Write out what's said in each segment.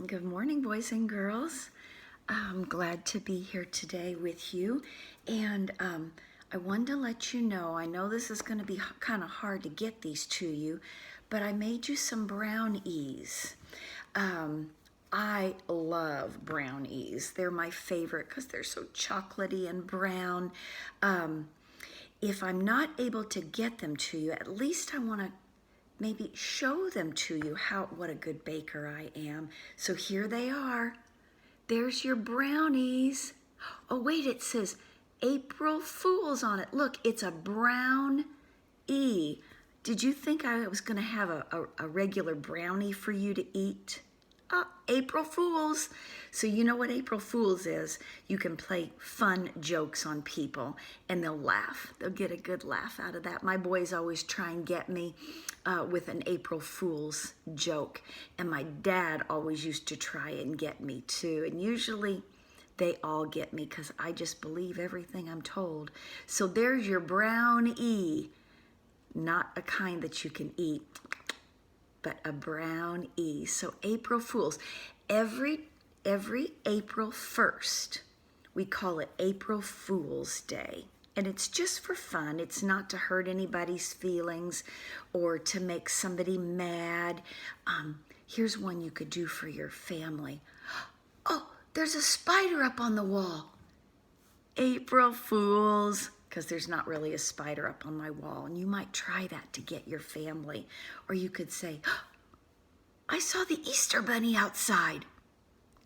Good morning, boys and girls. I'm glad to be here today with you. And I wanted to let you know, I know this is going to be kind of hard to get these to you, but I made you some brownies. I love brownies. They're my favorite because they're so chocolatey and brown. If I'm not able to get them to you, at least I want to maybe show them to you what a good baker I am. So here they are. There's your brownies. Oh wait, it says April Fools on it. Look, it's a brown E. Did you think I was going to have a regular brownie for you to eat? April Fools. So you know what April Fools is. You can play fun jokes on people and they'll laugh. They'll get a good laugh out of that. My boys always try and get me with an April Fool's joke. And my dad always used to try and get me too. And usually they all get me because I just believe everything I'm told. So there's your brown E. Not a kind that you can eat, but a brown E. So April Fools. Every April 1st, we call it April Fool's Day. And it's just for fun. It's not to hurt anybody's feelings or to make somebody mad. Here's one you could do for your family. Oh, there's a spider up on the wall. April Fools. Because there's not really a spider up on my wall. And you might try that to get your family. Or you could say, I saw the Easter Bunny outside.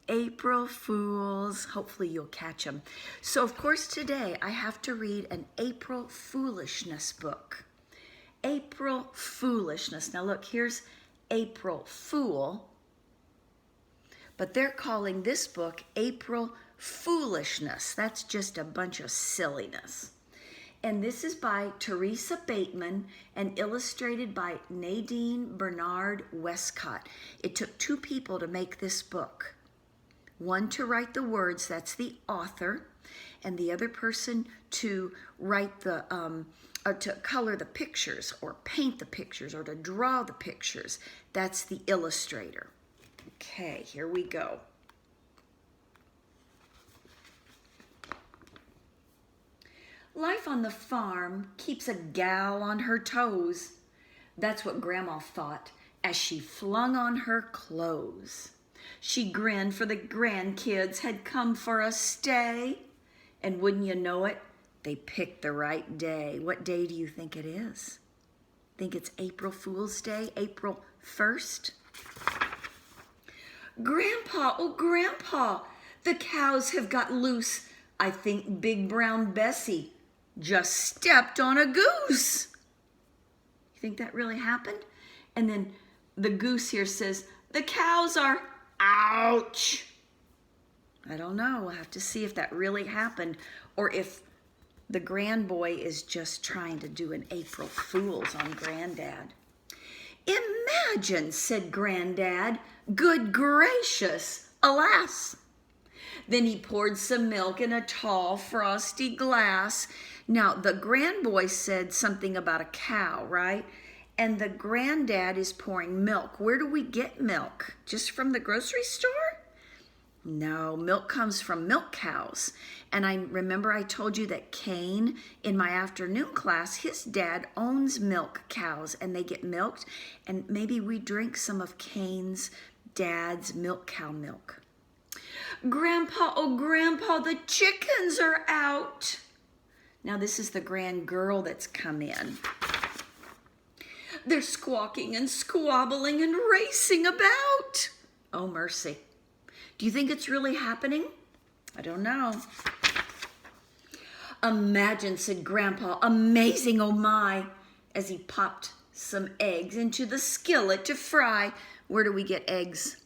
April Fools. Hopefully you'll catch them. So of course today I have to read an April Foolishness book. April Foolishness. Now look, here's April Fool. But they're calling this book April Foolishness. That's just a bunch of silliness. And this is by Teresa Bateman and illustrated by Nadine Bernard Westcott. It took two people to make this book. One to write the words, that's the author, and the other person to write to color the pictures or paint the pictures or to draw the pictures. That's the illustrator. Okay, here we go. Life on the farm keeps a gal on her toes. That's what Grandma thought as she flung on her clothes. She grinned for the grandkids had come for a stay. And wouldn't you know it, they picked the right day. What day do you think it is? Think it's April Fool's Day, April 1st? Grandpa, oh Grandpa, the cows have got loose. I think Big Brown Bessie just stepped on a goose. You think that really happened? And then the goose here says, the cows are, ouch. I don't know. We'll have to see if that really happened or if the grandboy is just trying to do an April Fool's on Granddad. Imagine, said Granddad, good gracious, alas. Then he poured some milk in a tall, frosty glass. Now, the grandboy said something about a cow, right? And the granddad is pouring milk. Where do we get milk? Just from the grocery store? No, milk comes from milk cows. And I remember I told you that Kane, in my afternoon class, his dad owns milk cows and they get milked. And maybe we drink some of Kane's dad's milk cow milk. Grandpa, oh Grandpa, the chickens are out. Now this is the grand girl that's come in. They're squawking and squabbling and racing about. Oh mercy. Do you think it's really happening? I don't know. Imagine, said Grandpa, amazing, oh my, as he popped some eggs into the skillet to fry. Where do we get eggs?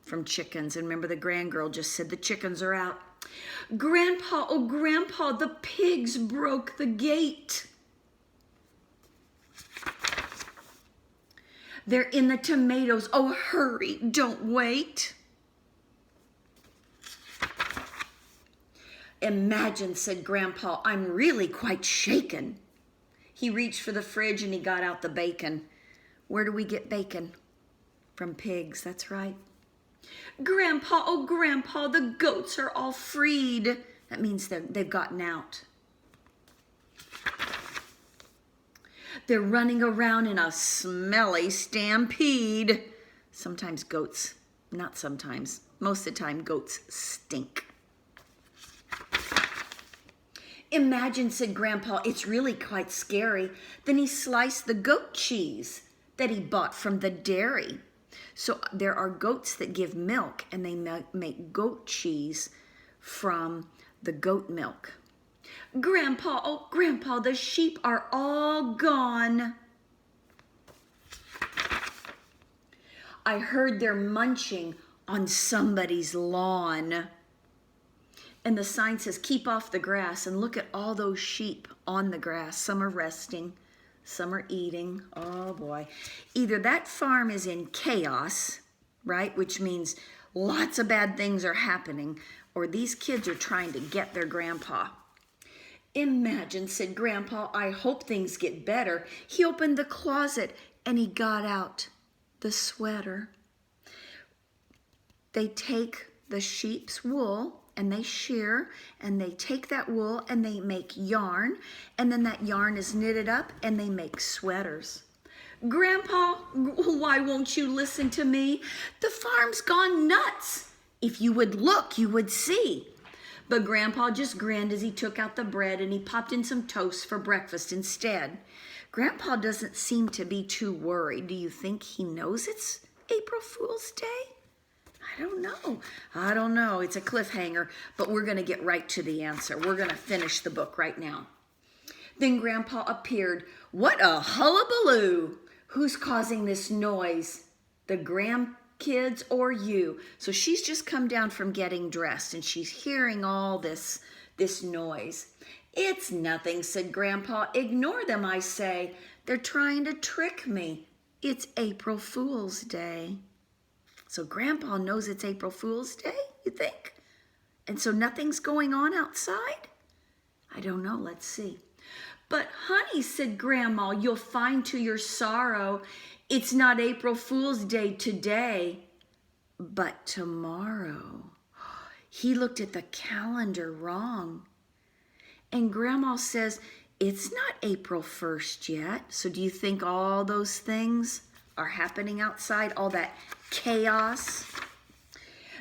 From chickens. And remember the grand girl just said the chickens are out. Grandpa, oh Grandpa, the pigs broke the gate. They're in the tomatoes. Oh, hurry, don't wait. Imagine, said Grandpa, I'm really quite shaken. He reached for the fridge and he got out the bacon. Where do we get bacon? From pigs, that's right. Grandpa, oh Grandpa, the goats are all freed. That means they've gotten out. They're running around in a smelly stampede. Sometimes goats, not sometimes, most of the time goats stink. Imagine, said Grandpa, it's really quite scary. Then he sliced the goat cheese that he bought from the dairy. So there are goats that give milk, and they make goat cheese from the goat milk. Grandpa, oh Grandpa, the sheep are all gone. I heard they're munching on somebody's lawn. And the sign says, keep off the grass, and look at all those sheep on the grass. Some are resting, some are eating. Oh boy. Either that farm is in chaos, right? Which means lots of bad things are happening, or these kids are trying to get their grandpa. Imagine, said Grandpa, I hope things get better. He opened the closet and he got out the sweater. They take the sheep's wool and they shear, and they take that wool and they make yarn, and then that yarn is knitted up and they make sweaters. Grandpa, why won't you listen to me? The farm's gone nuts. If you would look, you would see. But Grandpa just grinned as he took out the bread and he popped in some toast for breakfast instead. Grandpa doesn't seem to be too worried. Do you think he knows it's April Fool's Day? I don't know. It's a cliffhanger, but we're going to get right to the answer. We're going to finish the book right now. Then Grandpa appeared. What a hullabaloo! Who's causing this noise? The grandkids or you? So she's just come down from getting dressed and she's hearing all this noise. It's nothing, said Grandpa. Ignore them, I say. They're trying to trick me. It's April Fool's Day. So Grandpa knows it's April Fool's Day, you think? And so nothing's going on outside? I don't know, let's see. But honey, said Grandma, you'll find to your sorrow, it's not April Fool's Day today, but tomorrow. He looked at the calendar wrong. And Grandma says, it's not April 1st yet. So do you think all those things are happening outside, all that chaos?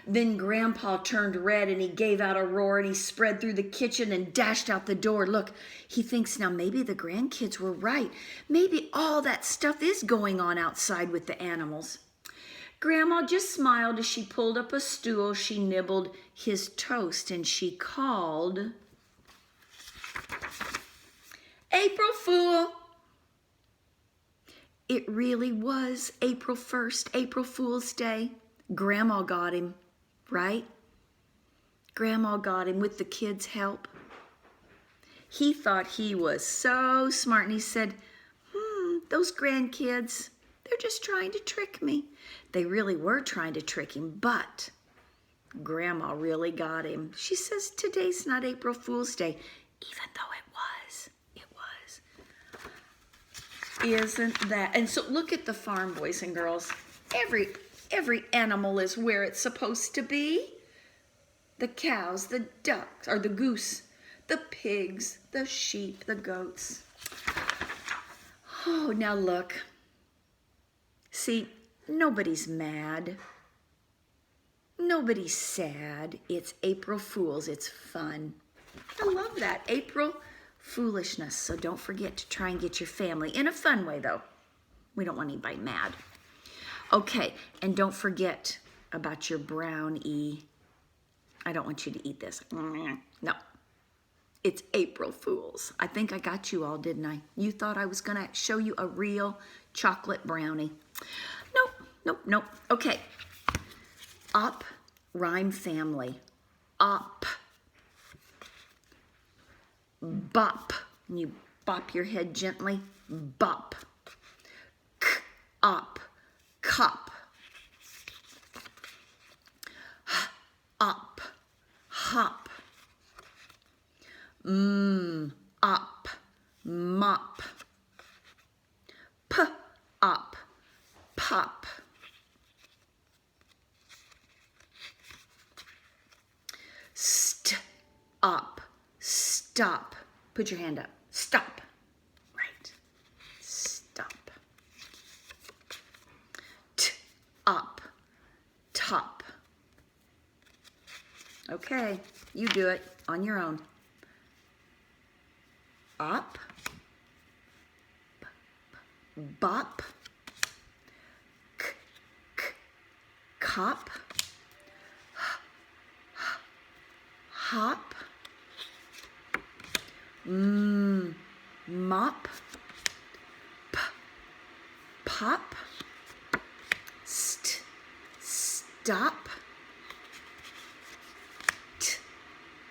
Then Grandpa turned red and he gave out a roar and he spread through the kitchen and dashed out the door. Look, he thinks now maybe the grandkids were right. Maybe all that stuff is going on outside with the animals. Grandma just smiled as she pulled up a stool. She nibbled his toast and she called, April Fool. It really was April 1st, April Fool's Day. Grandma got him, right? Grandma got him with the kids' help. He thought he was so smart and he said, those grandkids, they're just trying to trick me. They really were trying to trick him, but Grandma really got him. She says today's not April Fool's Day, even though it was. Isn't that? And so look at the farm, boys and girls. Every animal is where it's supposed to be. The cows, the ducks, or the goose, the pigs, the sheep, the goats. Oh, now look. See, nobody's mad. Nobody's sad. It's April Fool's. It's fun. I love that. April Foolishness. So don't forget to try and get your family in a fun way, though. We don't want anybody mad. Okay, and don't forget about your brownie. I don't want you to eat this. No. It's April Fool's. I think I got you all, didn't I? You thought I was going to show you a real chocolate brownie. Nope. Okay. Up, rhyme family. Up. Bop. And you bop your head gently. Bop. K, up. Cup. H, up. Hop. Up. Mop. P, up. Pop. up, stop. Put your hand up. Stop. Right. Stop. T, up, top. Okay, you do it on your own. Up, bop, k, k, cop, hop, mop, pop, stop,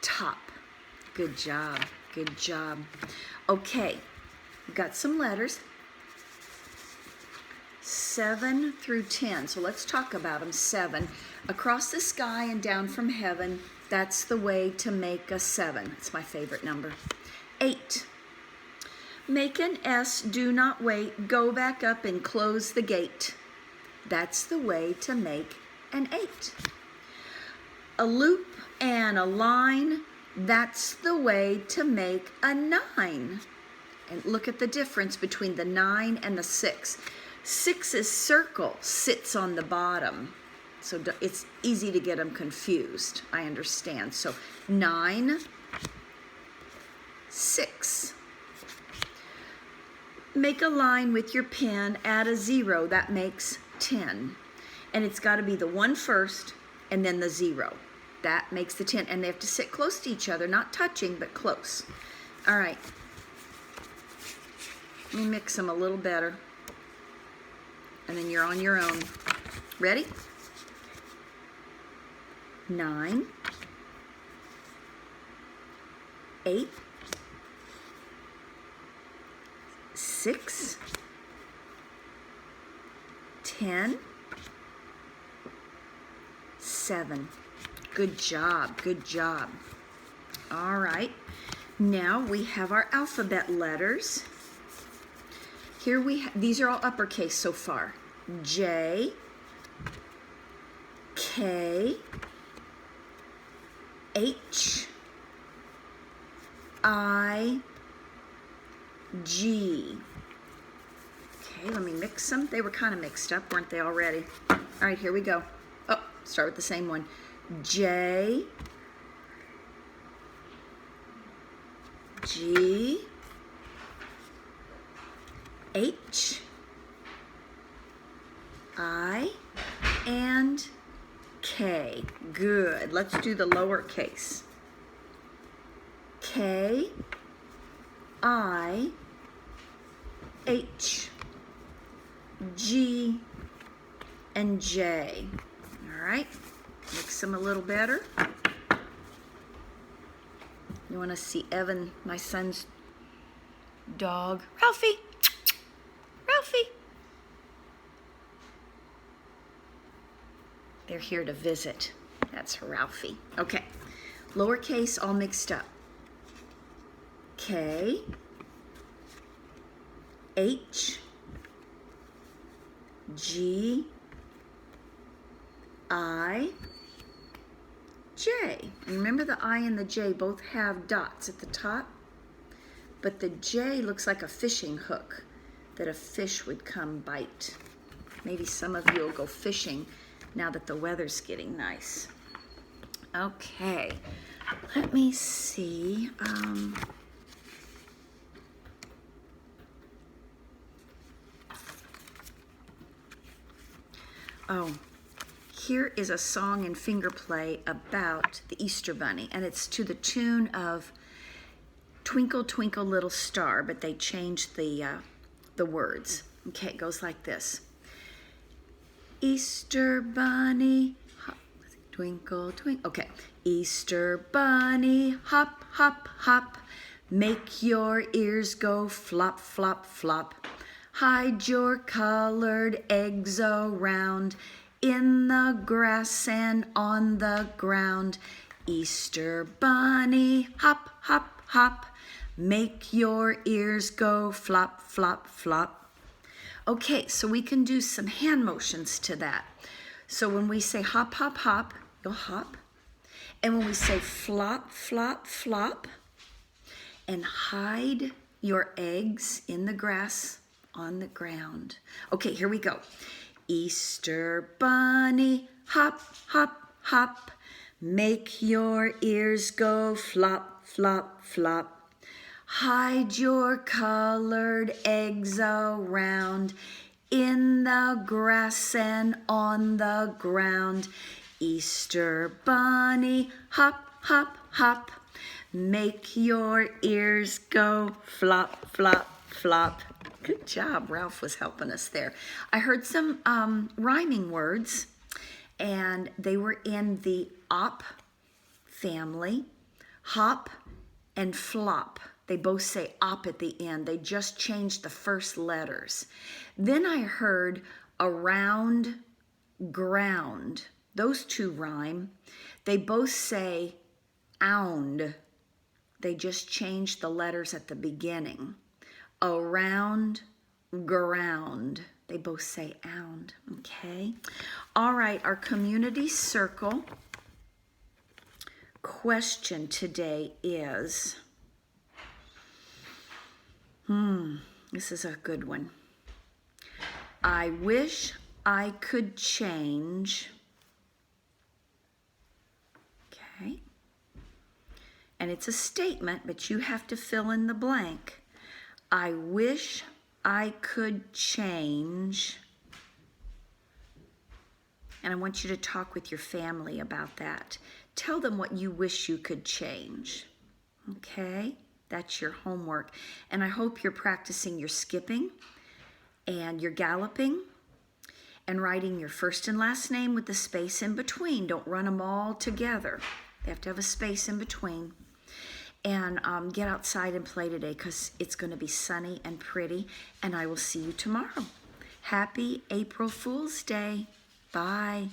top. Good job, good job. Okay, we've got some letters. 7 through 10. So let's talk about them. 7. Across the sky and down from heaven, that's the way to make a 7. It's my favorite number. 8. Make an S, do not wait, go back up and close the gate. That's the way to make an 8. A loop and a line, that's the way to make a 9. And look at the difference between the 9 and the 6. 6's circle sits on the bottom. So it's easy to get them confused. I understand. So 9, 6. Make a line with your pen, add a 0. That makes 10. And it's got to be the 1 first and then the 0. That makes the 10. And they have to sit close to each other, not touching, but close. All right. Let me mix them a little better. And then you're on your own. Ready? 9, 8, 6, 10, 7. Good job, good job. All right, now we have our alphabet letters. Here these are all uppercase so far. J, K, H, I, G. Okay, let me mix them. They were kind of mixed up, weren't they already? All right, here we go. Oh, start with the same one. J, G, H, I, and K. Good. Let's do the lowercase. K, I, H, G, and J. All right. Mix them a little better. You want to see Evan, my son's dog? Ralphie! Ralphie! They're here to visit. That's Ralphie. Okay. Lowercase all mixed up. K, H, G, I, J. And remember the I and the J both have dots at the top, but the J looks like a fishing hook that a fish would come bite. Maybe some of you will go fishing now that the weather's getting nice. Okay, let me see. Oh, here is a song and finger play about the Easter Bunny, and it's to the tune of Twinkle, Twinkle, Little Star, but they changed the words. Okay, it goes like this. Easter Bunny, hop, twinkle, twinkle. Okay, Easter Bunny, hop, hop, hop. Make your ears go flop, flop, flop. Hide your colored eggs around in the grass and on the ground. Easter Bunny, hop, hop, hop. Make your ears go flop, flop, flop. Okay, so we can do some hand motions to that. So when we say hop, hop, hop, you'll hop. And when we say flop, flop, flop, and hide your eggs in the grass on the ground. Okay, here we go. Easter bunny, hop, hop, hop. Make your ears go flop, flop, flop. Hide your colored eggs around in the grass and on the ground. Easter bunny, hop, hop, hop. Make your ears go flop, flop, flop. Good job, Ralph was helping us there. I heard some rhyming words, and they were in the op family. Hop and flop. They both say op at the end. They just changed the first letters. Then I heard around, ground. Those two rhyme. They both say ound. They just changed the letters at the beginning. Around, ground. They both say ound. Okay. All right, our community circle question today is, this is a good one. I wish I could change. Okay. And it's a statement, but you have to fill in the blank. I wish I could change. And I want you to talk with your family about that. Tell them what you wish you could change. Okay? That's your homework. And I hope you're practicing your skipping and your galloping and writing your first and last name with the space in between. Don't run them all together. They have to have a space in between. And get outside and play today because it's going to be sunny and pretty. And I will see you tomorrow. Happy April Fool's Day. Bye.